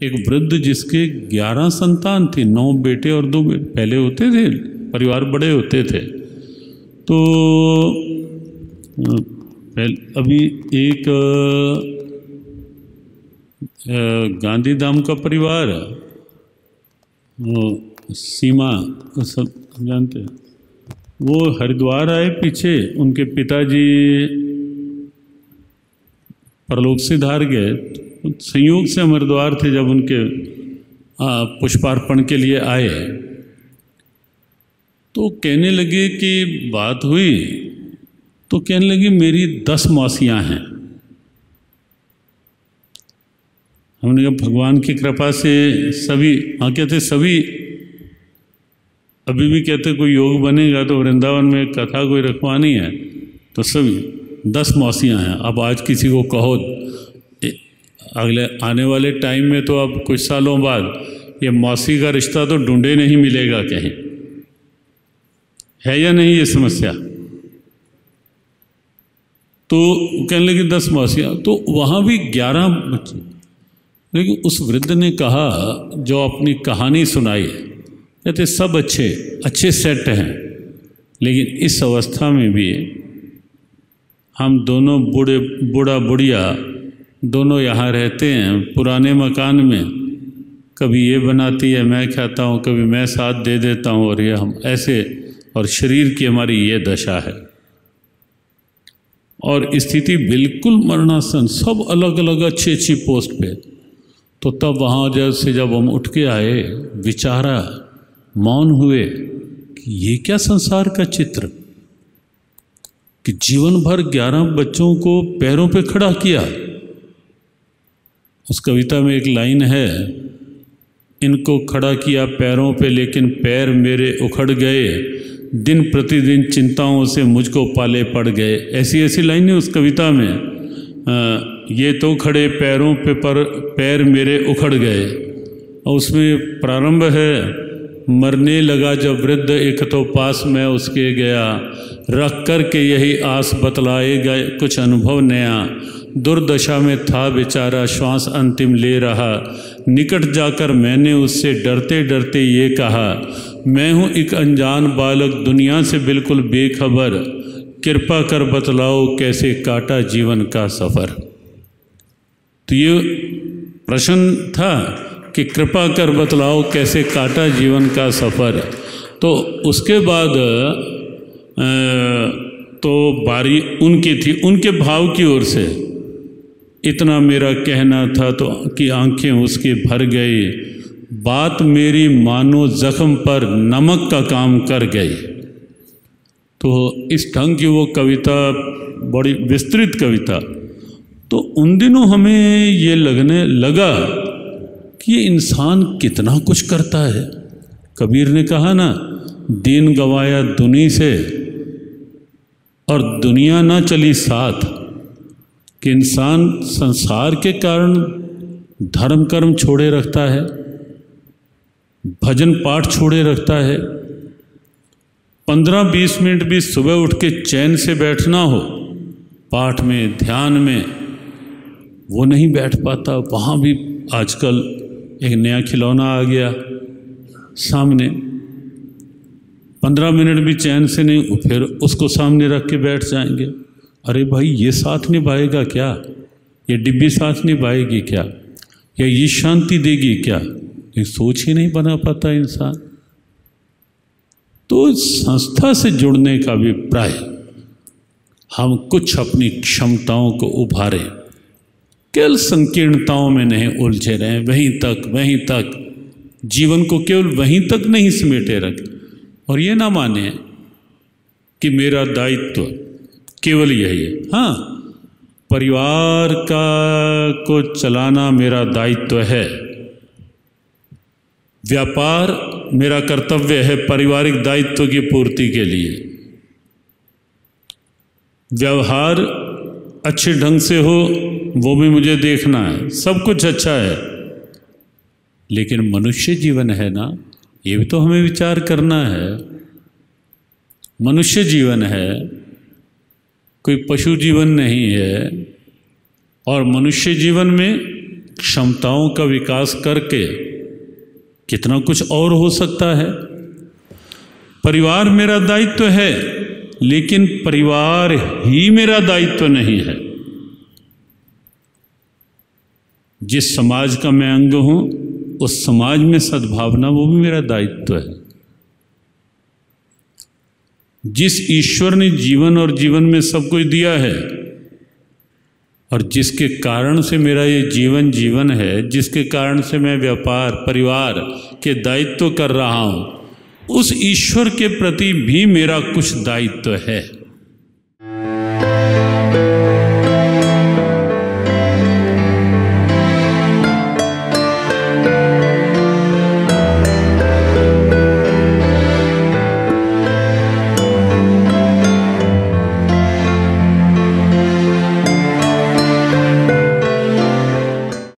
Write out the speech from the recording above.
एक वृद्ध जिसके 11 संतान थे, 9 बेटे और 2 बेटे पहले होते थे, परिवार बड़े होते थे। तो अभी एक गांधीधाम का परिवार, वो सीमा, सब जानते हैं, वो हरिद्वार आए पीछे, उनके पिताजी परलोक से धार गए। संयोग से हम हरिद्वार थे जब उनके पुष्पार्पण के लिए आए, तो कहने लगे कि बात हुई, तो कहने लगी मेरी 10 मौसियाँ हैं। हमने कहा भगवान की कृपा से सभी, हाँ कहते सभी, अभी भी कहते कोई योग बनेगा तो वृंदावन में कथा कोई रखवानी है तो सभी 10 मौसियाँ हैं। अब आज किसी को कहो, अगले आने वाले टाइम में तो अब कुछ सालों बाद ये मौसी का रिश्ता तो ढूंढे नहीं मिलेगा कहीं, है या नहीं ये समस्या। तो कहने लगे 10 मौसियाँ, तो वहाँ भी 11 बच्चे। लेकिन उस वृद्ध ने कहा, जो अपनी कहानी सुनाई, कहते सब अच्छे सेट हैं, लेकिन इस अवस्था में भी हम दोनों बूढ़ा बुढ़िया दोनों यहाँ रहते हैं पुराने मकान में। कभी ये बनाती है मैं खाता हूँ, कभी मैं साथ दे देता हूँ, और ये हम ऐसे, और शरीर की हमारी ये दशा है। और स्थिति बिल्कुल मरणासन, सब अलग अलग अच्छी पोस्ट पे। तो तब वहाँ जब हम उठ के आए, विचारा, मौन हुए कि ये क्या संसार का चित्र, कि जीवन भर 11 बच्चों को पैरों पे खड़ा किया। उस कविता में एक लाइन है, इनको खड़ा किया पैरों पे लेकिन पैर मेरे उखड़ गए, दिन प्रतिदिन चिंताओं से मुझको पाले पड़ गए। ऐसी लाइन है उस कविता में। ये तो खड़े पैरों पे पर पैर मेरे उखड़ गए। और उसमें प्रारंभ है, मरने लगा जब वृद्ध एक तो पास मैं उसके गया, रख कर के यही आस बतलाए गए कुछ अनुभव नया, दुर्दशा में था बेचारा श्वास अंतिम ले रहा, निकट जाकर मैंने उससे डरते डरते ये कहा, मैं हूँ एक अनजान बालक दुनिया से बिल्कुल बेखबर, कृपा कर बतलाओ कैसे काटा जीवन का सफ़र। तो ये प्रश्न था कि कृपा कर बतलाओ कैसे काटा जीवन का सफ़र। तो उसके बाद तो बारी उनकी थी, उनके भाव की ओर से इतना मेरा कहना था तो कि आंखें उसकी भर गई, बात मेरी मानो जख्म पर नमक का काम कर गई। तो इस ढंग की वो कविता, बड़ी विस्तृत कविता। तो उन दिनों हमें ये लगने लगा कि ये इंसान कितना कुछ करता है। कबीर ने कहा ना, दीन गवाया दुनी से और दुनिया ना चली साथ, कि इंसान संसार के कारण धर्म कर्म छोड़े रखता है, भजन पाठ छोड़े रखता है। 15-20 मिनट भी सुबह उठ के चैन से बैठना हो पाठ में, ध्यान में, वो नहीं बैठ पाता। वहाँ भी आजकल एक नया खिलौना आ गया सामने, 15 मिनट भी चैन से नहीं, फिर उसको सामने रख के बैठ जाएंगे। अरे भाई, ये साथ निभाएगा क्या? ये डिब्बी साथ निभाएगी क्या? या ये शांति देगी क्या? ये सोच ही नहीं बना पाता इंसान। तो संस्था से जुड़ने का अभिप्राय, हम कुछ अपनी क्षमताओं को उभारें, केवल संकीर्णताओं में नहीं उलझे रहें, वहीं तक जीवन को केवल वहीं तक नहीं समेटे रखें। और ये ना माने कि मेरा दायित्व केवल यही है। हाँ, परिवार को चलाना मेरा दायित्व है, व्यापार मेरा कर्तव्य है पारिवारिक दायित्व की पूर्ति के लिए, व्यवहार अच्छे ढंग से हो वो भी मुझे देखना है, सब कुछ अच्छा है। लेकिन मनुष्य जीवन है ना, ये भी तो हमें विचार करना है। मनुष्य जीवन है, कोई पशु जीवन नहीं है। और मनुष्य जीवन में क्षमताओं का विकास करके कितना कुछ और हो सकता है। परिवार मेरा दायित्व है, लेकिन परिवार ही मेरा दायित्व नहीं है। जिस समाज का मैं अंग हूं, उस समाज में सद्भावना वो भी मेरा दायित्व है। जिस ईश्वर ने जीवन और जीवन में सब कुछ दिया है और जिसके कारण से मेरा ये जीवन जीवन है, जिसके कारण से मैं व्यापार परिवार के दायित्व कर रहा हूं, उस ईश्वर के प्रति भी मेरा कुछ दायित्व है।